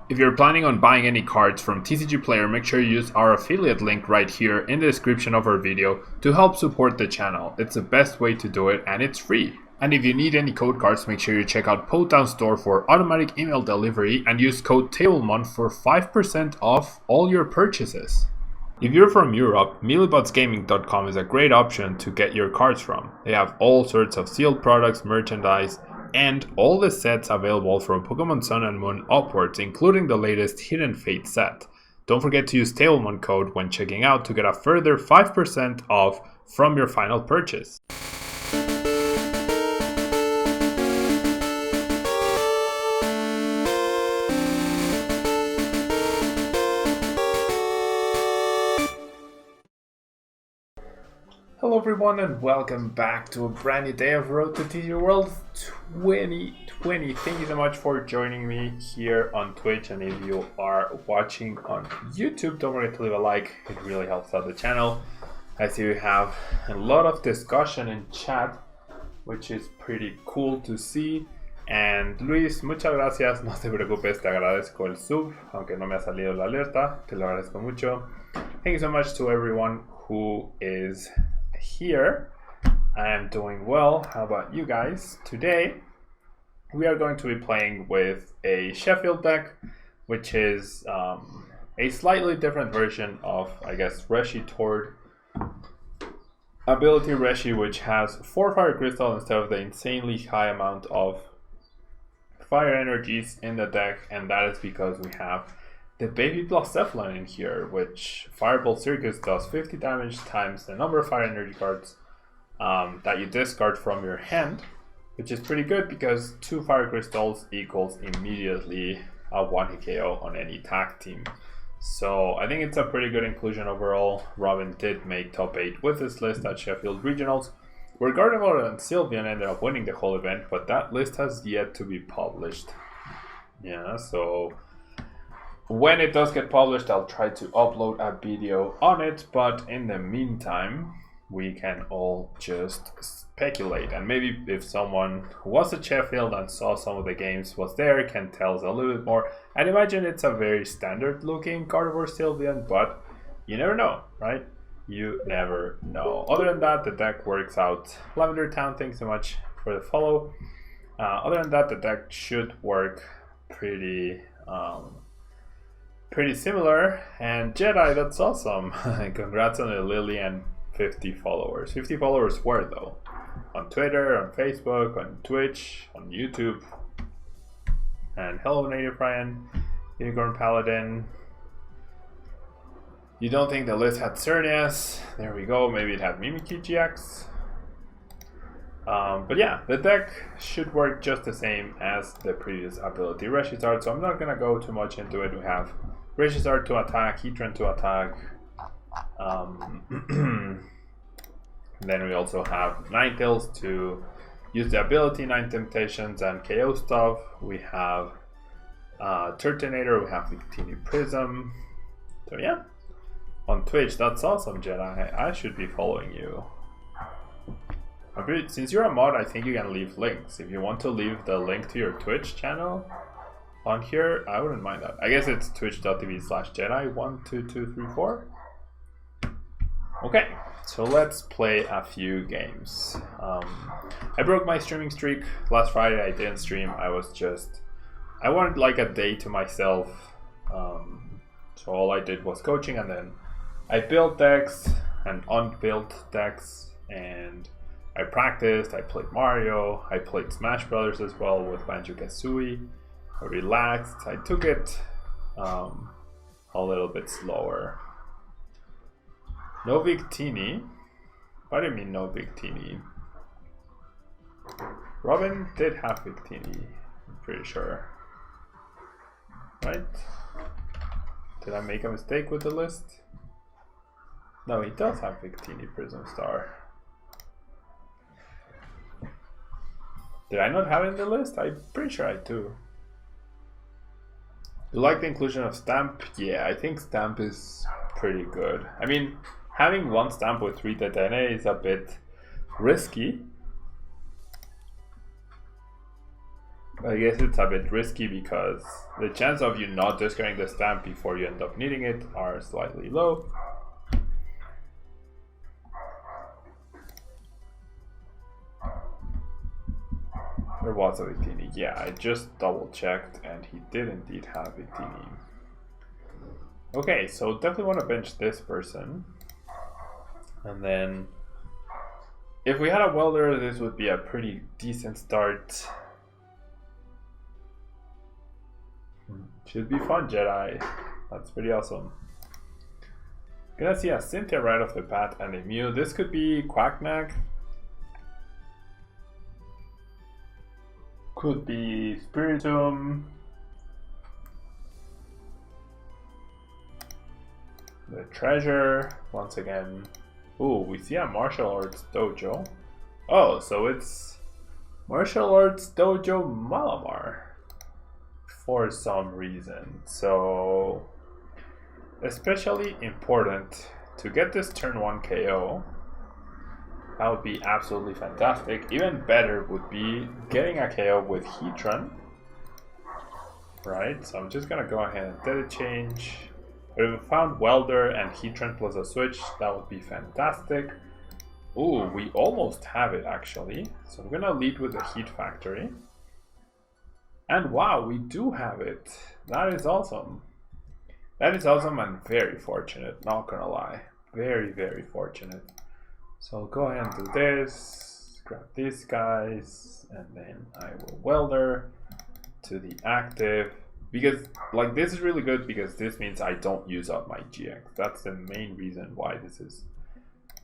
If you're planning on buying any cards from TCG Player, make sure you use our affiliate link right here in the description of our video to help support the channel. It's the best way to do it and it's free. And if you need any code cards, make sure you check out Potown Store for automatic email delivery and use code Tablemon for 5% off all your purchases. If you're from Europe, millibotsgaming.com is a great option to get your cards from. They have all sorts of sealed products, merchandise, and all the sets available from Pokemon Sun and Moon upwards, including the latest Hidden Fate set. Don't forget to use Tablemon code when checking out to get a further 5% off from your final purchase. Hello everyone and welcome back to a brand new day of Road to TCG World 2020. Thank you so much for joining me here on Twitch, and if you are watching on YouTube, don't forget to leave a like, it really helps out the channel. I see we have a lot of discussion in chat, which is pretty cool to see. And Luis, muchas gracias, no te preocupes, te agradezco el sub, aunque no me ha salido la alerta, te lo agradezco mucho. Thank you so much to everyone who is here. I am doing well. How about you guys? Today we are going to be playing with a Sheffield deck, which is a slightly different version of, I guess, RESHIZARD ability Reshi, which has 4 fire crystals instead of the insanely high amount of fire energies in the deck, and that is because we have the Baby Blacephalon in here, which Fireball Circus does 50 damage times the number of fire energy cards that you discard from your hand, which is pretty good because 2 fire crystals equals immediately a 1-hit KO on any tag team. So I think it's a pretty good inclusion overall. Robin did make top 8 with this list at Sheffield Regionals, where Gardevoir and Sylveon ended up winning the whole event, but that list has yet to be published. Yeah, so when it does get published, I'll try to upload a video on it, but in the meantime, we can all just speculate. And maybe if someone who was at Sheffield and saw some of the games was there, can tell us a little bit more. I'd imagine it's a very standard looking Gardevoir Sylveon, but you never know, right? You never know. Other than that, the deck works out. Lavender Town, thanks so much for the follow. Other than that, the deck should work pretty similar. And Jedi, that's awesome. Congrats on the Lily and 50 followers. 50 followers where though? On Twitter, on Facebook, on Twitch, on YouTube. And hello Native Ryan, Unicorn Paladin. You don't think the list had Cernias? There we go, maybe it had Mimikyu GX. But yeah, the deck should work just the same as the previous ability RESHIZARD, so I'm not gonna go too much into it. We have RESHIZARD to attack, Heatran to attack. Then we also have Ninetales to use the ability, 9 Temptations and KO stuff. We have Turtonator, we have Victini Prism. So yeah, on Twitch, that's awesome, Jedi. I should be following you. Since you're a mod, I think you can leave links. If you want to leave the link to your Twitch channel on here, I wouldn't mind that. I guess it's twitch.tv/Jedi12234. Okay, so let's play a few games. I broke my streaming streak last Friday. I didn't stream. I wanted like a day to myself. So all I did was coaching, and then I built decks and unbuilt decks, and I practiced. I played Mario. I played Smash Brothers as well with Banjo-Kazooie. I relaxed. I took it a little bit slower. No Victini. What do you mean no Victini? Robin did have Victini, I'm pretty sure. Right? Did I make a mistake with the list? No, he does have Victini Prism Star. Did I not have it in the list? I'm pretty sure I do. You like the inclusion of Stamp? Yeah, I think Stamp is pretty good. I mean, having one Stamp with 3 Tetene is a bit risky. I guess it's a bit risky because the chance of you not discarding the stamp before you end up needing it are slightly low. There was a Victini. Yeah, I just double checked and he did indeed have Victini. Okay, so definitely want to bench this person. And then if we had a welder, this would be a pretty decent start. Should be fun, Jedi. That's pretty awesome. Gonna see a Cynthia right off the bat and a Mew. This could be Quacknag. Could be Spiritomb. The Treasure, once again. Ooh, we see a Martial Arts Dojo. Oh, so it's Martial Arts Dojo Malamar for some reason. So, especially important to get this turn 1 KO. That would be absolutely fantastic. Even better would be getting a KO with Heatran. Right, so I'm just gonna go ahead and data change. But if we found Welder and Heatran plus a switch, that would be fantastic. Ooh, we almost have it actually. So I'm gonna lead with the Heat Factory. And wow, we do have it. That is awesome. That is awesome and very fortunate, not gonna lie. Very, very fortunate. So I'll go ahead and do this, grab these guys, and then I will welder to the active. Because, like, this is really good because this means I don't use up my GX. That's the main reason why this is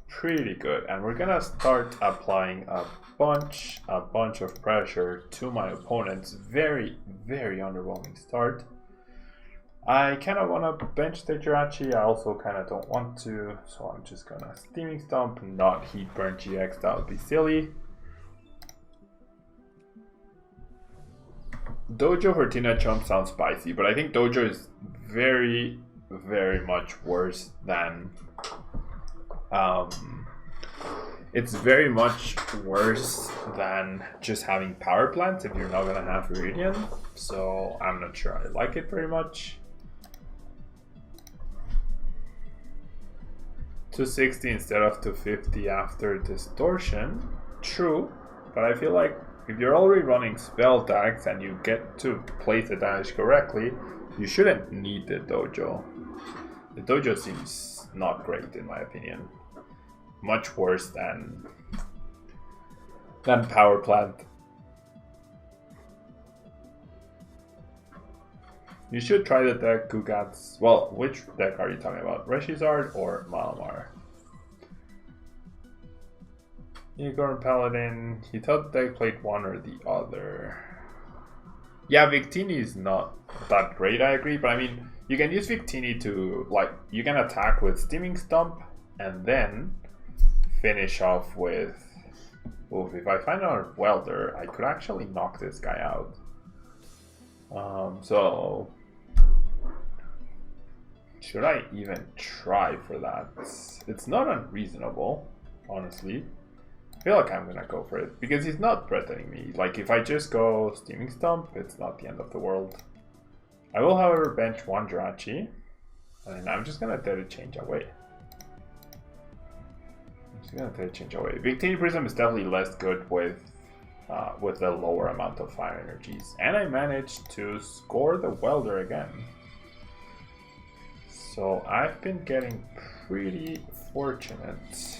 pretty good. And we're gonna start applying a bunch of pressure to my opponents. Very, very underwhelming start. I kind of want to bench the Jirachi. I also kind of don't want to, so I'm just gonna Steaming Stomp, not Heat Burn GX. That would be silly. Dojo Hortina Chump sounds spicy, but I think Dojo is very, very much worse than. It's very much worse than just having Power Plant if you're not gonna have Viridian. So I'm not sure I like it very much. 260 instead of 250 after Distortion. True, but I feel like if you're already running spell tags and you get to place the damage correctly, you shouldn't need the Dojo. The Dojo seems not great in my opinion. Much worse than Power Plant. You should try the deck Gugat's. Well, which deck are you talking about? RESHIZARD or Malamar? Igor and Paladin. He thought the deck played one or the other. Yeah, Victini is not that great, I agree. But I mean, you can use Victini to, like, you can attack with Steaming Stomp and then finish off with. Oof, if I find a Welder, I could actually knock this guy out. So should I even try for that? It's not unreasonable, honestly. I feel like I'm gonna go for it because he's not threatening me. Like, if I just go Steaming Stomp, it's not the end of the world. I will, however, bench one Jirachi, and I'm just gonna data change away. Victini Prism is definitely less good with a lower amount of fire energies. And I managed to score the Welder again. So I've been getting pretty fortunate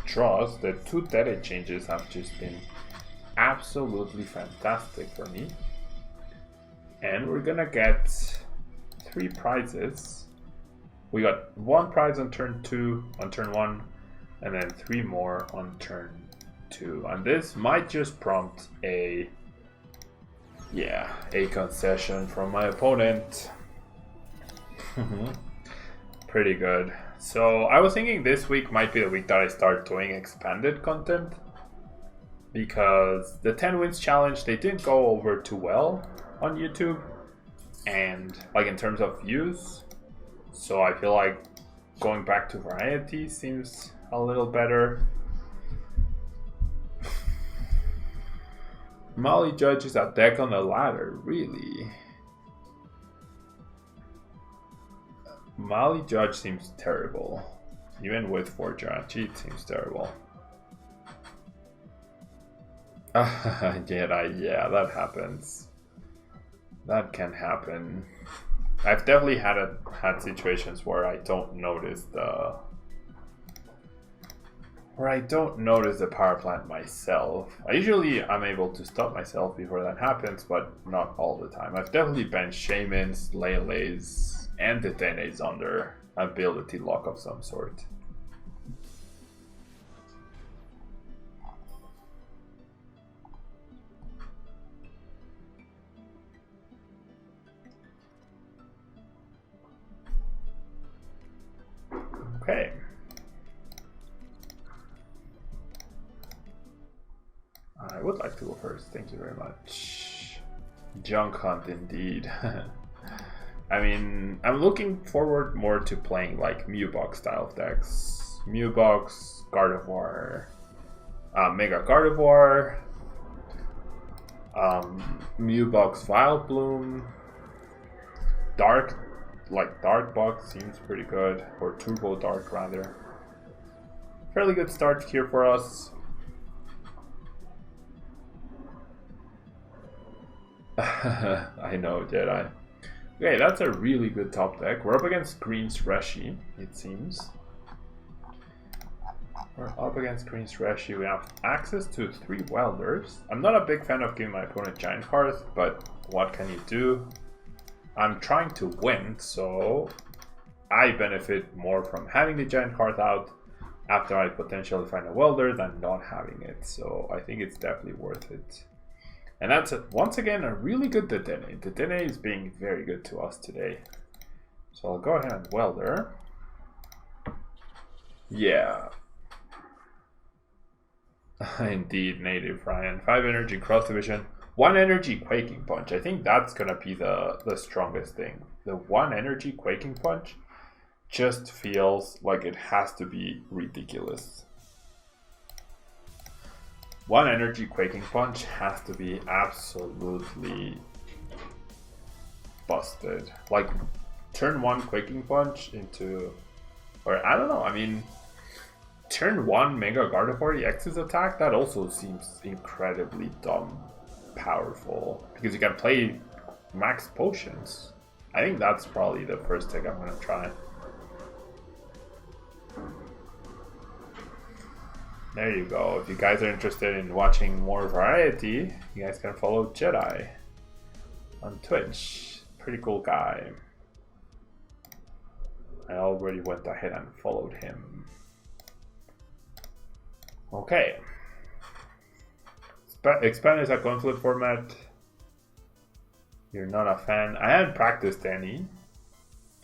draws. The two data changes have just been absolutely fantastic for me. And we're gonna get 3 prizes. We got 1 prize on turn 2, on turn 1, and then 3 more on turn 2. And this might just prompt a concession from my opponent. Pretty good. So I was thinking this week might be the week that I start doing expanded content, because the 10 wins challenge, they didn't go over too well on YouTube, and like in terms of views. So I feel like going back to variety seems a little better. Molly Judge is a deck on the ladder, really? Molly Judge seems terrible. Even with 4 Jirachi, it seems terrible. Jedi, yeah, that happens. That can happen. I've definitely had situations where I don't notice the power plant myself. I'm able to stop myself before that happens, but not all the time. I've definitely benched Shamans, Lele's, and the Denes under ability lock of some sort. Okay. I would like to go first, thank you very much. Junk Hunt indeed. I mean, I'm looking forward more to playing like Mewbox style of decks. Mewbox, Gardevoir, Mega Gardevoir, Mewbox Vileplume, Dark Box seems pretty good, or Turbo Dark rather. Fairly good start here for us. I know, Jedi. Okay, that's a really good top deck. We're up against Green's Reshi, it seems. We're up against Green's Reshi. We have access to 3 Welders. I'm not a big fan of giving my opponent Giant cards, but what can you do? I'm trying to win, so I benefit more from having the Giant card out after I potentially find a Welder than not having it. So I think it's definitely worth it. And that's, once again, a really good Dedenne. Dedenne is being very good to us today. So I'll go ahead and Welder. Yeah. Indeed, native Ryan. 5 energy cross division. 1 energy Quaking Punch. I think that's going to be the strongest thing. The 1 energy Quaking Punch just feels like it has to be ridiculous. 1 energy Quaking Punch has to be absolutely busted. Like, turn 1 Quaking Punch into, or I don't know, I mean, turn 1 Mega Gardevoir EX's attack, that also seems incredibly dumb powerful, because you can play max potions. I think that's probably the first deck I'm going to try. There you go. If you guys are interested in watching more variety, you guys can follow Jedi on Twitch. Pretty cool guy. I already went ahead and followed him. Okay. Expand is a conflict format. You're not a fan. I haven't practiced any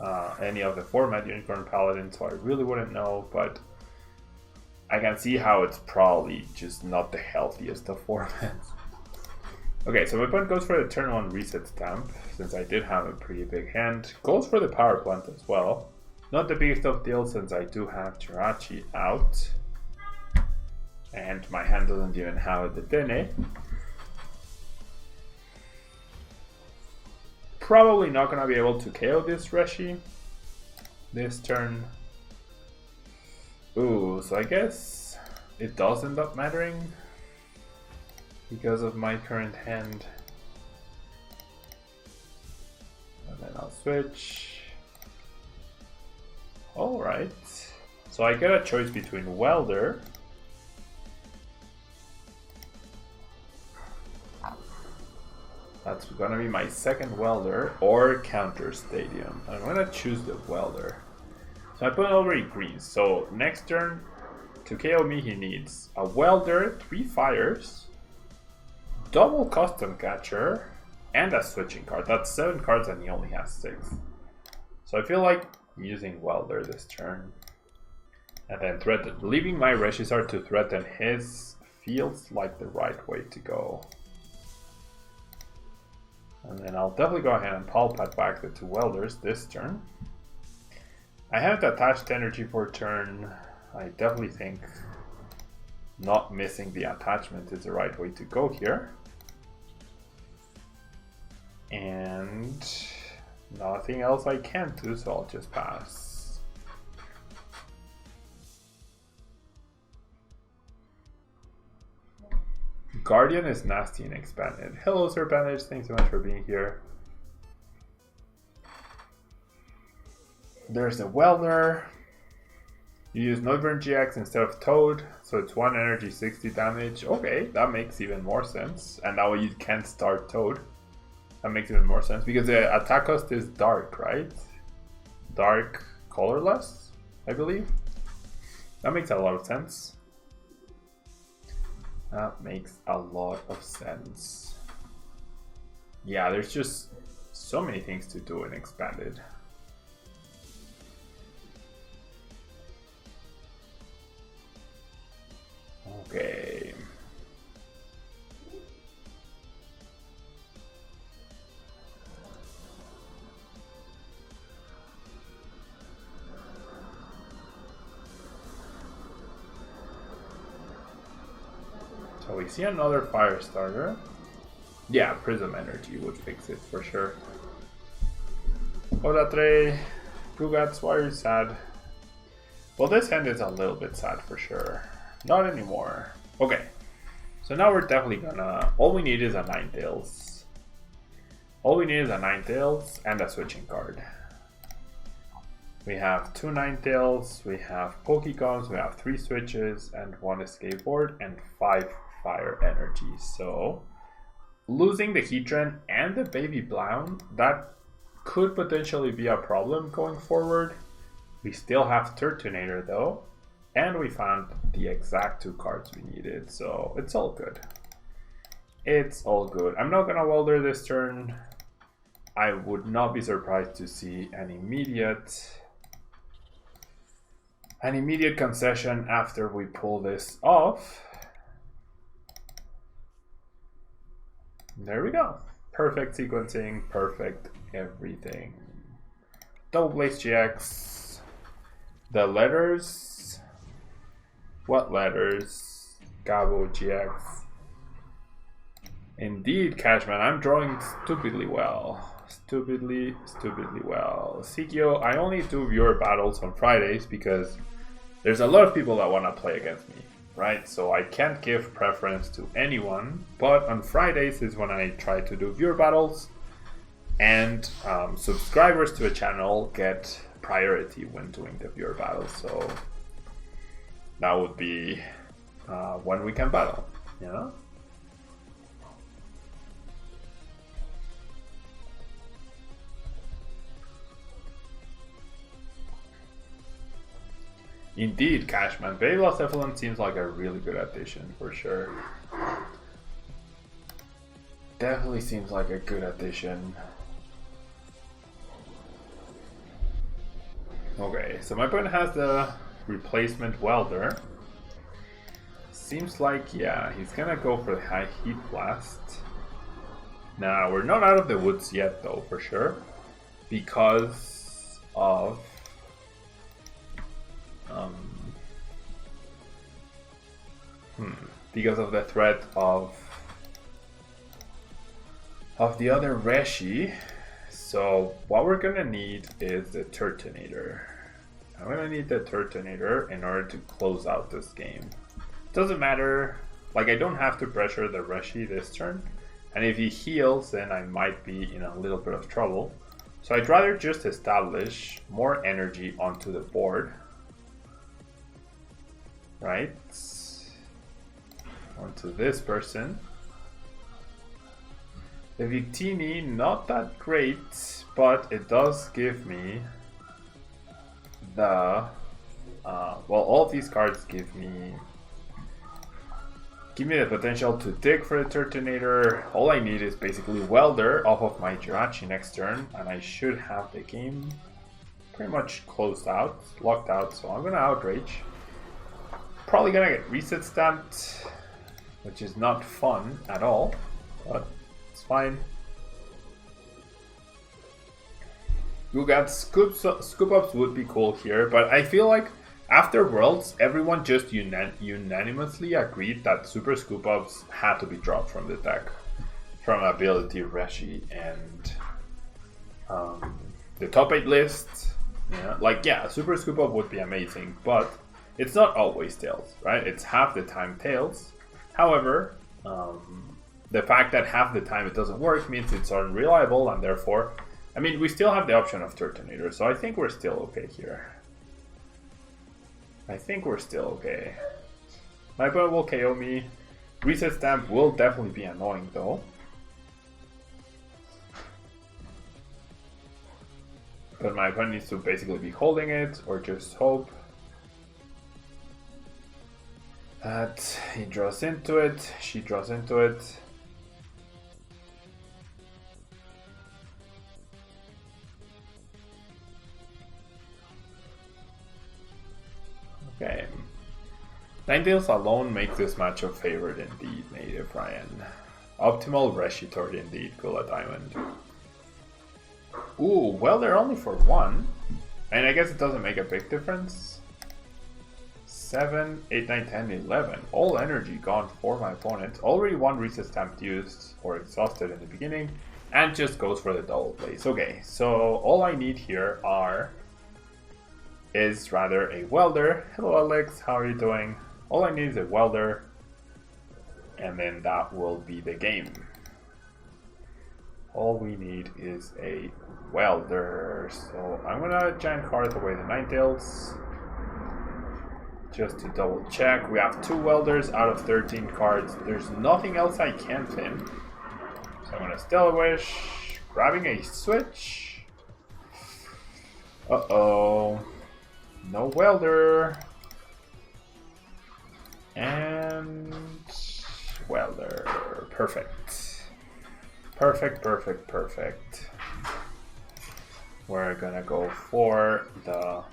of the format, Unicorn Paladin, so I really wouldn't know, but I can see how it's probably just not the healthiest of formats. Okay, so my opponent goes for the turn 1 reset stamp, since I did have a pretty big hand. Goes for the power plant as well. Not the biggest of deals, since I do have Jirachi out. And my hand doesn't even have the Dedenne. Probably not going to be able to KO this Reshi this turn. Ooh, so I guess it does end up mattering because of my current hand. And then I'll switch. Alright. So I get a choice between Welder . That's gonna be my second Welder, or Counter Stadium. I'm gonna choose the Welder. So I put already green. So next turn, to KO me, he needs a Welder, 3 fires, double Custom Catcher, and a switching card. That's 7 cards and he only has 6. So I feel like using Welder this turn. And then leaving my RESHIZARD to threaten his feels like the right way to go. And then I'll definitely go ahead and Pulpad back the 2 Welders this turn. I haven't attached energy for a turn. I definitely think not missing the attachment is the right way to go here. And nothing else I can do, so I'll just pass. Guardian is nasty and expanded. Hello, Serpentage. Thanks so much for being here. There's a Welder. You use Noivern GX instead of Toad, so it's 1 energy, 60 damage. Okay, that makes even more sense. And now you can't start Toad. That makes even more sense because the attack cost is dark, right? Dark, colorless, I believe. That makes a lot of sense. That makes a lot of sense. Yeah, there's just so many things to do in Expanded. Okay. So we see another fire starter. Yeah, Prism Energy would fix it for sure. Odatre, Gugats, why are you sad? Well, this hand is a little bit sad for sure. Not anymore. Okay, so now we're definitely gonna... All we need is a Ninetales. All we need is a Ninetales and a switching card. We have 2 Ninetales, we have Pokeguns, we have 3 switches, and 1 escape board, and 5 fire energy. So, losing the Heatran and the Baby Blown, that could potentially be a problem going forward. We still have Turtonator though. And we found the exact 2 cards we needed, so it's all good. It's all good. I'm not gonna Welder this turn. I would not be surprised to see an immediate concession after we pull this off. There we go. Perfect sequencing, perfect everything. Double Blaze GX. The letters. What letters? Gabo GX. Indeed, Cashman, I'm drawing stupidly well. Stupidly well. Sikyo, I only do viewer battles on Fridays because there's a lot of people that want to play against me, right? So I can't give preference to anyone, but on Fridays is when I try to do viewer battles, and subscribers to a channel get priority when doing the viewer battles. So that would be when we can battle, you know? Indeed, Cashman. Baby Cephalon seems like a really good addition for sure. Definitely seems like a good addition. Okay, so my opponent has the replacement Welder. Seems like, yeah, he's gonna go for the high heat blast. Now, we're not out of the woods yet though, for sure. Because of because of the threat of the other Reshi. So what we're gonna need is the Turtonator. I'm gonna need the Turtonator in order to close out this game. Doesn't matter, like I don't have to pressure the Reshi this turn, and if he heals then I might be in a little bit of trouble. So I'd rather just establish more energy onto the board. Right? Onto this person. The Victini, not that great, but it does give me the... well, all of these cards give me the potential to dig for the Turtonator. All I need is basically Welder off of my Jirachi next turn, and I should have the game pretty much closed out, locked out, so I'm gonna Outrage. Probably gonna get reset stamped, which is not fun at all, but it's fine. Gugat scoop ups would be cool here, but I feel like after Worlds, everyone just unanimously agreed that Super Scoop Ups had to be dropped from the deck. from ability Reshi and the top 8 list. Yeah, like, yeah, Super Scoop Up would be amazing, but it's not always Tails, right? It's half the time Tails. However, the fact that half the time it doesn't work means it's unreliable, and therefore, I mean, we still have the option of Turtonator, so I think we're still okay here. I think we're still okay. My opponent will KO me. Reset Stamp will definitely be annoying though. But my opponent needs to basically be holding it, or just hope that he draws into it, she draws into it. Okay. Ninetales alone makes this matchup favored indeed, Native Ryan. Optimal RESHIZARD indeed, Gula Diamond. Ooh, well, they're only for 1. And I guess it doesn't make a big difference. 7, 8, 9, 10, 11. All energy gone for my opponent. Already 1 reset stamp used or exhausted in the beginning. And just goes for the double plays. Okay, so all I need here is rather a welder. Hello Alex, how are you doing? All I need is a welder. And then that will be the game. All we need is a welder. So I'm gonna giant card away the Ninetales. Just to double check. We have 2 welders out of 13 cards. There's nothing else I can pin. So I'm gonna Stellar Wish. Grabbing a switch. Uh-oh. No welder. And welder. Perfect. Perfect, perfect, perfect. We're gonna go for the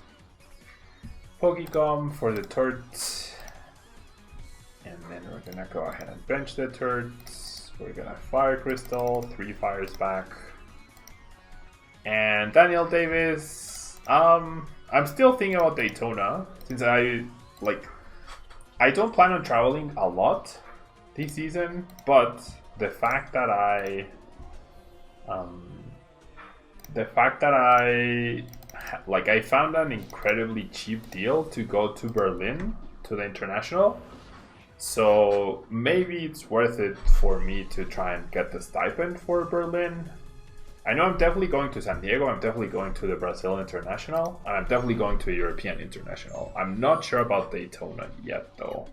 Pokegum for the turrets. And then we're gonna go ahead and bench the turrets. We're gonna Fire Crystal, 3 fires back. And Daniel Davis. I'm still thinking about Daytona, since I don't plan on traveling a lot this season, but the fact that I found an incredibly cheap deal to go to Berlin to the International, so maybe it's worth it for me to try and get the stipend for Berlin. I know I'm definitely going to San Diego, I'm definitely going to the Brazil International, and I'm definitely going to a European International. I'm not sure about Daytona yet though.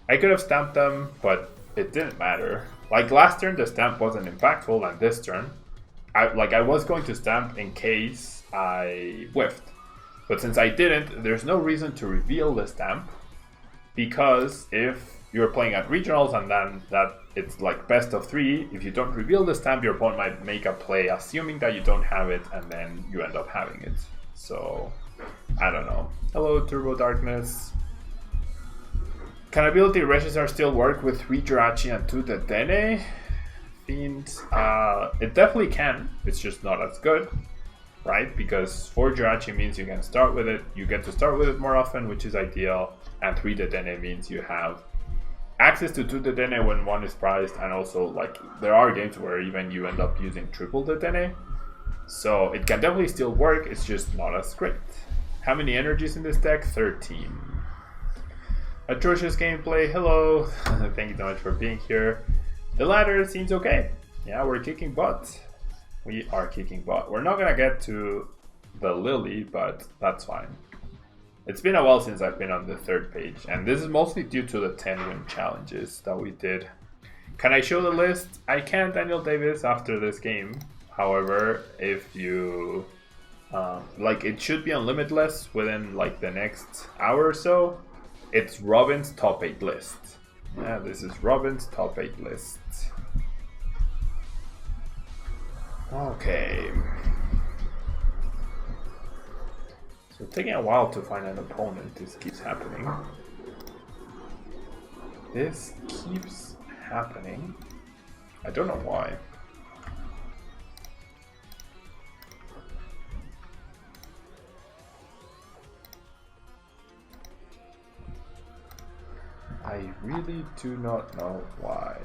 I could have stamped them, but it didn't matter. Like last turn the stamp wasn't impactful, and this turn I was going to stamp in case I whiffed. But since I didn't, there's no reason to reveal the stamp, because if you're playing at regionals and then that it's like best of 3, if you don't reveal the stamp, your opponent might make a play assuming that you don't have it, and then you end up having it. So, I don't know. Hello, Turbo Darkness. Can ability RESHIZARD still work with 3 Jirachi and 2 Dedenne? Fiend, it definitely can. It's just not as good, right? Because 4 Jirachi means you can start with it. You get to start with it more often, which is ideal. And 3 Dedenne means you have access to 2 Dedenne when 1 is prized, and also like there are games where even you end up using triple Dedenne. So it can definitely still work, it's just not as great. How many energies in this deck? 13. Atrocious gameplay, hello. Thank you so much for being here. The ladder seems okay. Yeah, we're kicking butt. We are kicking butt. We're not gonna get to the Lily, but that's fine. It's been a while since I've been on the 3rd page, and this is mostly due to the 10-win challenges that we did. Can I show the list? I can, Daniel Davis, after this game. However, if you... it should be on Limitless within like the next hour or so. It's Robin's top 8 list. Yeah, this is Robin's top 8 list. Okay. So taking a while to find an opponent, this keeps happening. This keeps happening. I don't know why. I really do not know why.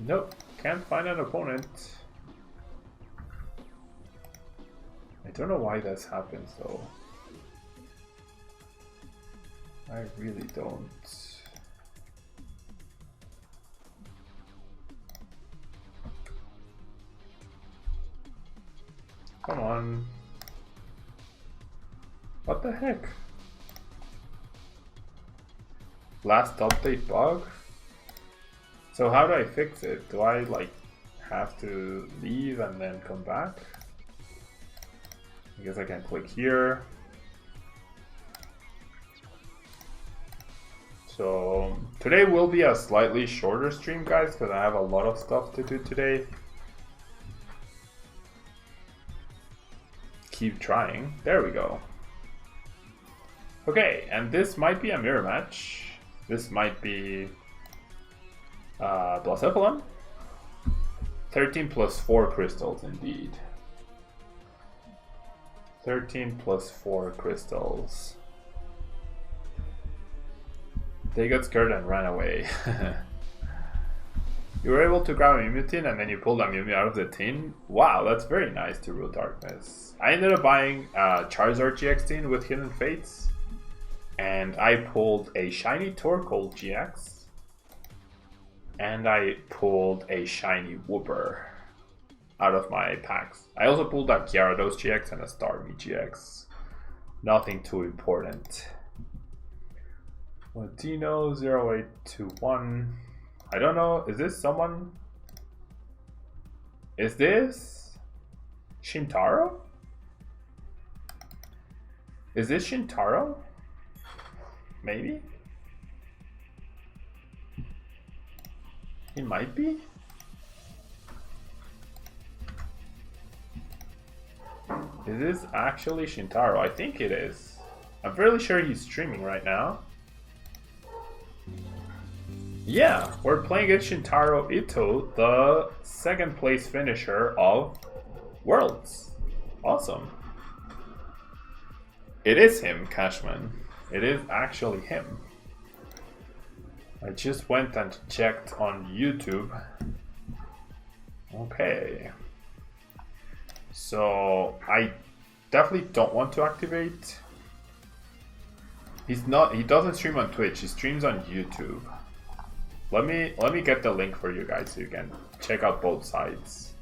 Nope, can't find an opponent. I don't know why this happens though. I really don't. Come on. What the heck? Last update bug? So how do I fix it? Do I like have to leave and then come back? I guess I can click here. So today will be a slightly shorter stream, guys, because I have a lot of stuff to do today. Keep trying. There we go. Okay, and this might be a mirror match. This might be Blacephalon. 13 plus 4 crystals, indeed. 13 plus 4 crystals. They got scared and ran away. You were able to grab a Mimitin and then you pulled a Mimi out of the tin. Wow, that's very nice to Root Darkness. I ended up buying Charizard GX tin with Hidden Fates. And I pulled a shiny Torkoal GX. And I pulled a shiny Wooper out of my packs. I also pulled a Gyarados GX and a Starmie GX. Nothing too important. Ladino 0821. I don't know, is this someone? Is this Shintaro? Is this Shintaro? Maybe? He might be? Is this actually Shintaro? I think it is. I'm fairly sure he's streaming right now. Yeah, we're playing against Shintaro Ito, the second place finisher of Worlds. Awesome. It is him, Cashman. It is actually him. I just went and checked on YouTube. Okay. So I definitely don't want to activate. He doesn't stream on Twitch, he streams on YouTube. Let me get the link for you guys so you can check out both sides.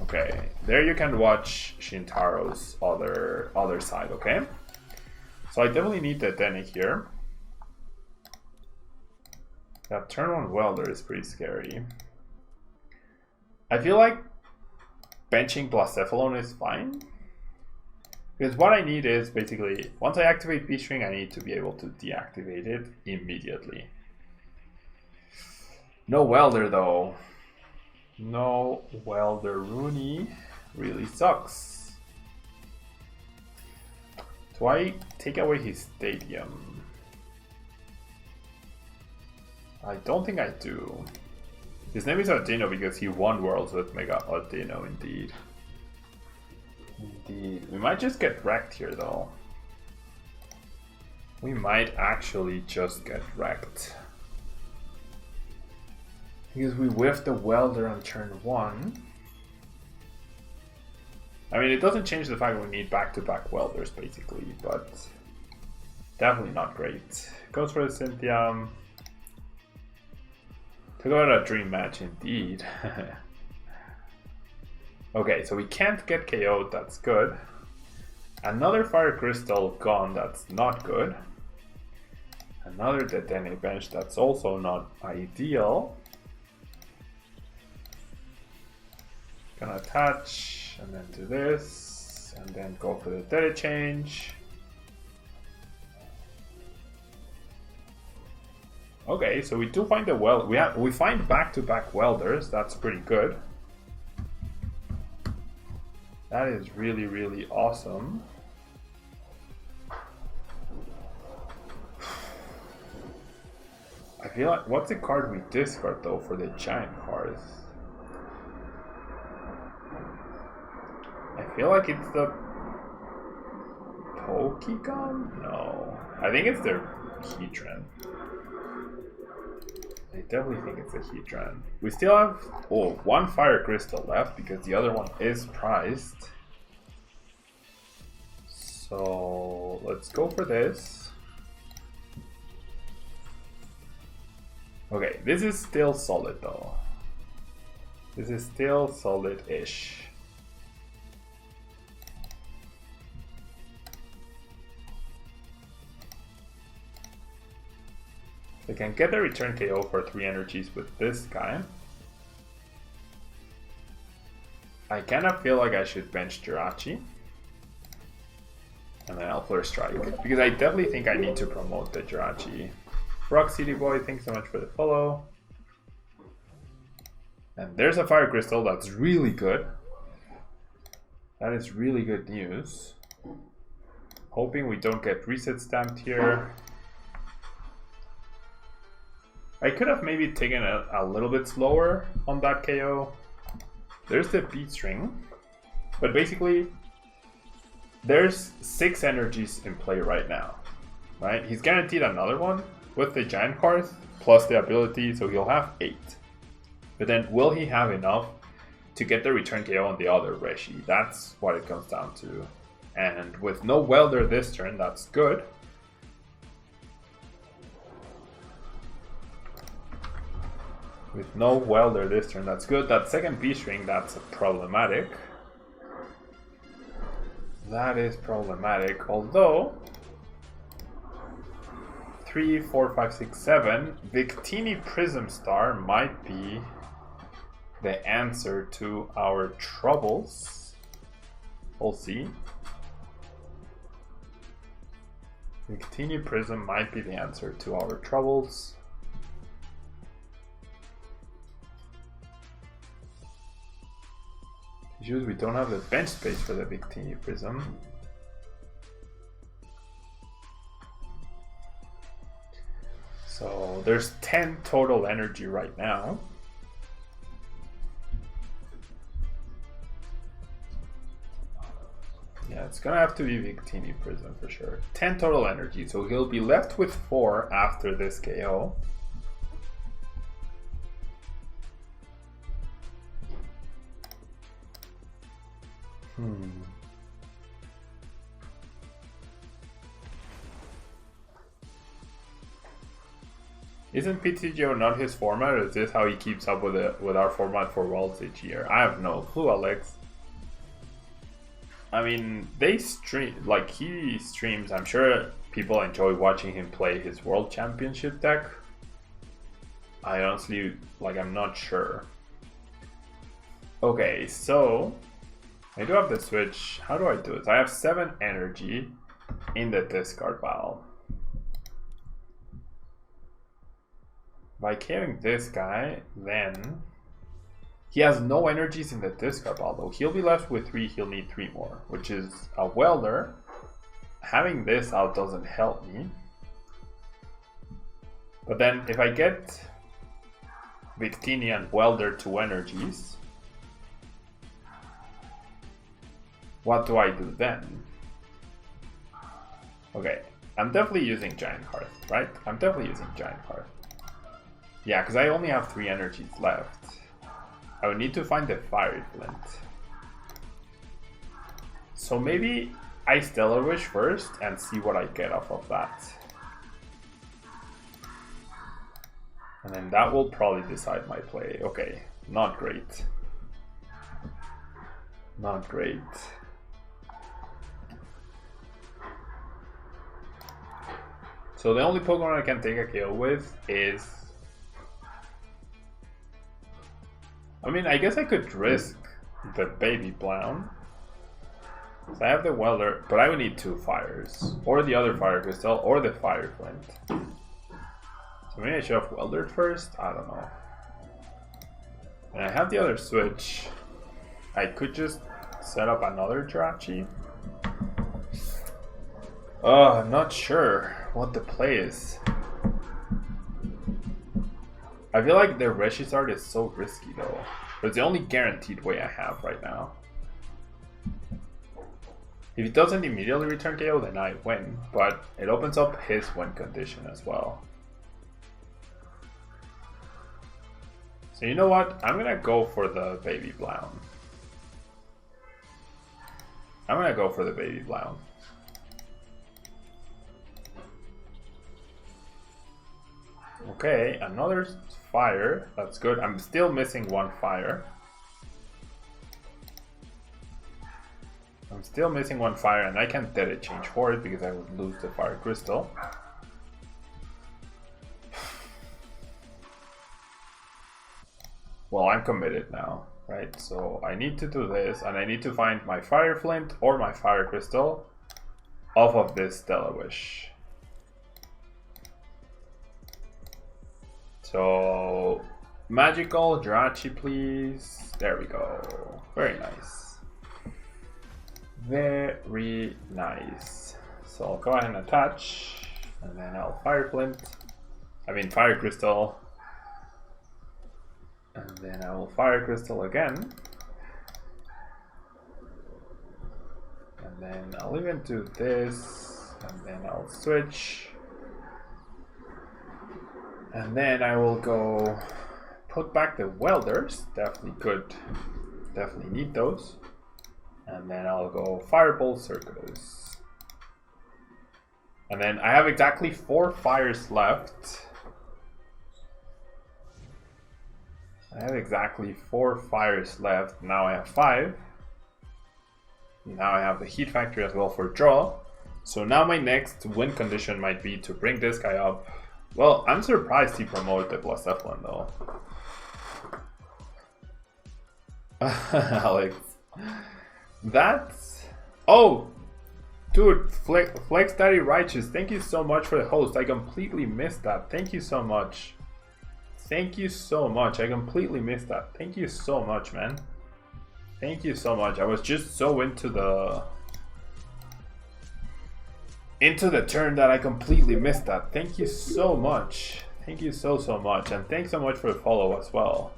Okay, there you can watch Shintaro's other side, okay? So I definitely need the Denny here. That turn 1 Welder is pretty scary. I feel like benching Blacephalon is fine. Because what I need is basically, once I activate B-String, I need to be able to deactivate it immediately. No Welder though. No Welder. Rooney really sucks. Do I take away his stadium? I don't think I do. His name is Ardino because he won Worlds with Mega Ardino, indeed. Indeed. We might just get wrecked here though. We might actually just get wrecked. Because we whiffed the Welder on turn 1. I mean, it doesn't change the fact that we need back-to-back Welders basically, but definitely not great. Goes for the Cynthia. Talk about a dream match indeed. Okay, so we can't get KO'd, that's good. Another Fire Crystal gone, that's not good. Another Dedenne bench, that's also not ideal. Gonna attach, and then do this, and then go for the Dede change. Okay, so we do find the we find back-to-back Welders, that's pretty good. That is really, really awesome. I feel like, what's the card we discard though for the giant cards? I feel like it's the Pokegon? No. I think it's their Heatran. I definitely think it's a Heatran. We still have one Fire Crystal left because the other one is prized. So let's go for this. Okay, this is still solid though. This is still solid-ish. I can get a return KO for 3 energies with this guy. I kind of feel like I should bench Jirachi. And then I'll Flare Strike. Because I definitely think I need to promote the Jirachi. Rock City Boy, thanks so much for the follow. And there's a Fire Crystal, that's really good. That is really good news. Hoping we don't get reset stamped here. I could have maybe taken a little bit slower on that KO. There's the beat string. But basically, there's 6 energies in play right now. Right? He's guaranteed another one with the Giant Hearth plus the ability, so he'll have 8. But then will he have enough to get the return KO on the other Reshi? That's what it comes down to. And with no Welder this turn, that's good. With no Welder this turn, that's good. That second B-string, that's problematic. That is problematic, although 3, 4, 5, 6, 7, Victini Prism Star might be the answer to our troubles. We'll see. Victini Prism might be the answer to our troubles. Issues, we don't have the bench space for the Victini Prism. So there's 10 total energy right now. Yeah, it's gonna have to be Victini Prism for sure. 10 total energy, so he'll be left with 4 after this KO. Isn't PTGO not his format, or is this how he keeps up with our format for Worlds each year? I have no clue, Alex. I mean, they stream, like he streams, I'm sure people enjoy watching him play his World Championship deck. I honestly, I'm not sure. Okay, so I do have the switch. How do I do it? I have 7 energy in the discard pile. By killing this guy, then he has no energies in the discard pile though. He'll be left with 3, he'll need 3 more, which is a Welder. Having this out doesn't help me. But then if I get Victini and Welder 2 energies, what do I do then? Okay, I'm definitely using Giant Hearth, right? I'm definitely using Giant Hearth. Yeah, because I only have 3 energies left. I would need to find the Fiery Flint. So maybe I Stellar Wish first and see what I get off of that. And then that will probably decide my play. Okay, not great. Not great. So the only Pokemon I can take a KO with is... I mean, I guess I could risk the Baby Blown. So I have the Welder, but I would need 2 fires. Or the other Fire Crystal, or the Fire Flint. So maybe I should have Weldered first? I don't know. And I have the other switch. I could just set up another Jirachi. I'm not sure what the play is. I feel like the RESHIZARD is so risky though. But it's the only guaranteed way I have right now. If he doesn't immediately return KO, then I win, but it opens up his win condition as well. So you know what? I'm gonna go for the Baby Blown. Okay, another fire. That's good. I'm still missing one fire. And I can't dead it change for it because I would lose the fire crystal. Well, I'm committed now, right? So I need to do this, and I need to find my fire flint or my fire crystal off of this Stellar Wish. So magical Jirachi, please. There we go. Very nice. Very nice. So I'll go ahead and attach, and then I'll fire crystal. And then I will fire crystal again. And then I'll even do this, and then I'll switch. And then I will go put back the welders. Definitely need those. And then I'll go Firebolt Circus. And then I have exactly 4 fires left. Now I have 5. Now I have the Heat Factory as well for draw. So now my next win condition might be to bring this guy up. Well, I'm surprised he promoted the Blacephalon though. Alex. That's... Oh! Dude, Flex Daddy Righteous, thank you so much for the host. I completely missed that. Thank you so much. I completely missed that. Thank you so much, man. Thank you so much. I was just so into the turn that I completely missed that. Thank you so much. Thank you so much. And thanks so much for the follow as well.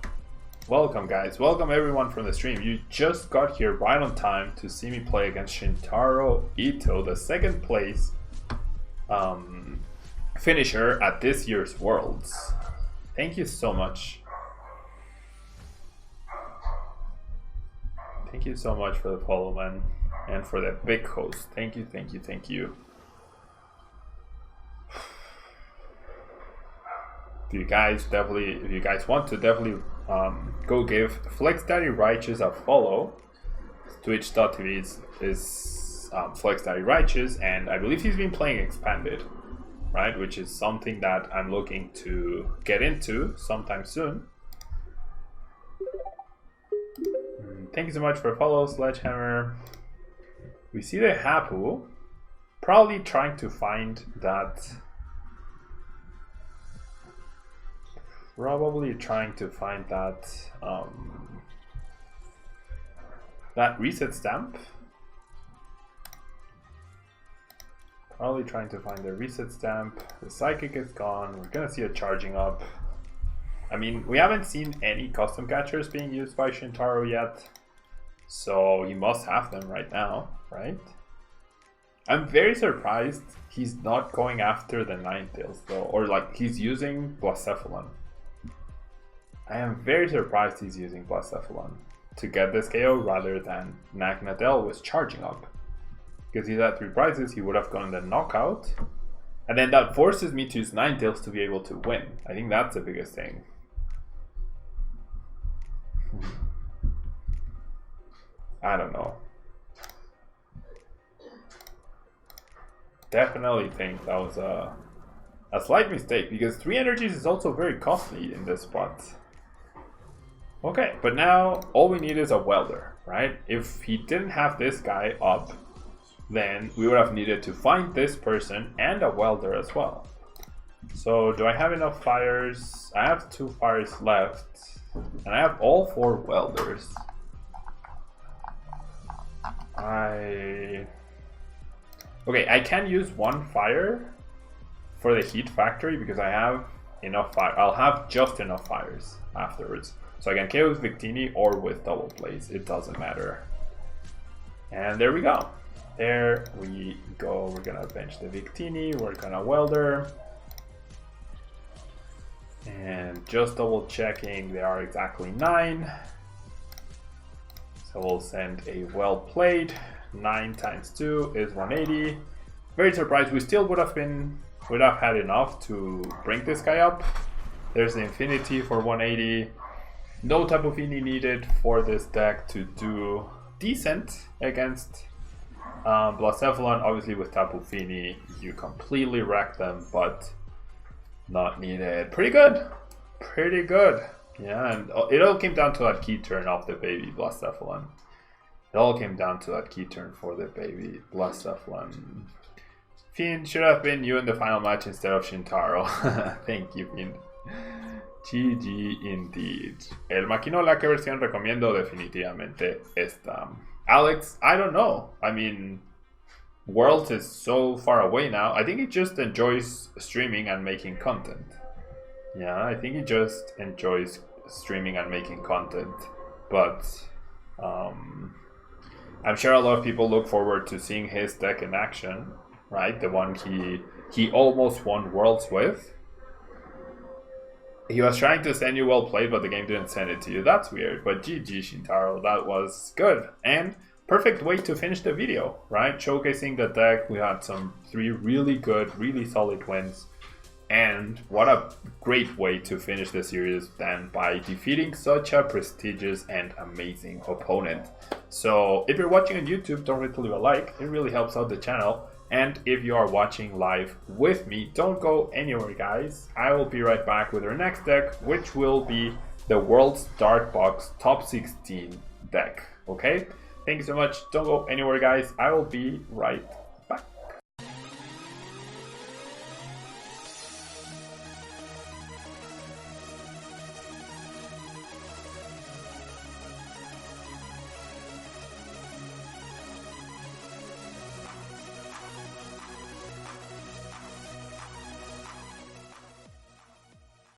Welcome, guys. Welcome everyone from the stream. You just got here right on time to see me play against Shintaro Ito, the 2nd place finisher at this year's Worlds. Thank you so much. Thank you so much for the follow, man. And for the big host. Thank you. If you guys want to definitely go give Flex Daddy Righteous a follow. Twitch.tv is Flex Daddy Righteous, and I believe he's been playing Expanded, right? Which is something that I'm looking to get into sometime soon. Thank you so much for follow, Sledgehammer. We see the Hapu probably trying to find that. That reset stamp. Probably trying to find the reset stamp. The Psychic is gone. We're gonna see a charging up. I mean, we haven't seen any custom catchers being used by Shintaro yet, so he must have them right now, right? I'm very surprised he's not going after the Ninetales though, or like he's using Blacephalon. I am very surprised he's using Blacephalon to get this KO rather than Nagnadel was charging up. Because he's at 3 prizes, he would have gotten the knockout. And then that forces me to use Ninetales to be able to win. I think that's the biggest thing. I don't know. Definitely think that was a slight mistake, because 3 energies is also very costly in this spot. Okay, but now all we need is a welder, right? If he didn't have this guy up, then we would have needed to find this person and a welder as well. So do I have enough fires? I have 2 fires left, and I have all 4 welders. Okay, I can use 1 fire for the Heat Factory because I have enough fire. I'll have just enough fires afterwards. So I can KO with Victini or with double plays. It doesn't matter. And there we go. There we go. We're gonna bench the Victini. We're gonna Welder. And just double checking, they are exactly 9. So we'll send a well played. 9 times 2 is 180. Very surprised. We still would have had enough to bring this guy up. There's the Infinity for 180. No Tapu Fini needed for this deck to do decent against Blacephalon. Obviously with Tapu Fini you completely wreck them, but not needed. Pretty good. Pretty good. Yeah, and it all came down to that key turn of the baby Blacephalon. It all came down to that key turn for the baby Blacephalon. Fiend, should have been you in the final match instead of Shintaro. Thank you, Fiend. GG indeed. El Maquinola, ¿qué versión recomiendo? Definitivamente esta. Alex, I don't know. I mean, Worlds is so far away now. I think he just enjoys streaming and making content. Yeah, I think he just enjoys streaming and making content. But I'm sure a lot of people look forward to seeing his deck in action, right? The one he almost won Worlds with. He was trying to send you well played, but the game didn't send it to you. That's weird, but GG Shintaro, that was good. And perfect way to finish the video, right? Showcasing the deck. We had 3 really good, really solid wins. And what a great way to finish the series than by defeating such a prestigious and amazing opponent. So if you're watching on YouTube, don't forget to leave a like. It really helps out the channel. And if you are watching live with me, don't go anywhere, guys. I will be right back with our next deck, which will be the World's Dark Box Top 16 deck. Okay? Thank you so much. Don't go anywhere, guys. I will be right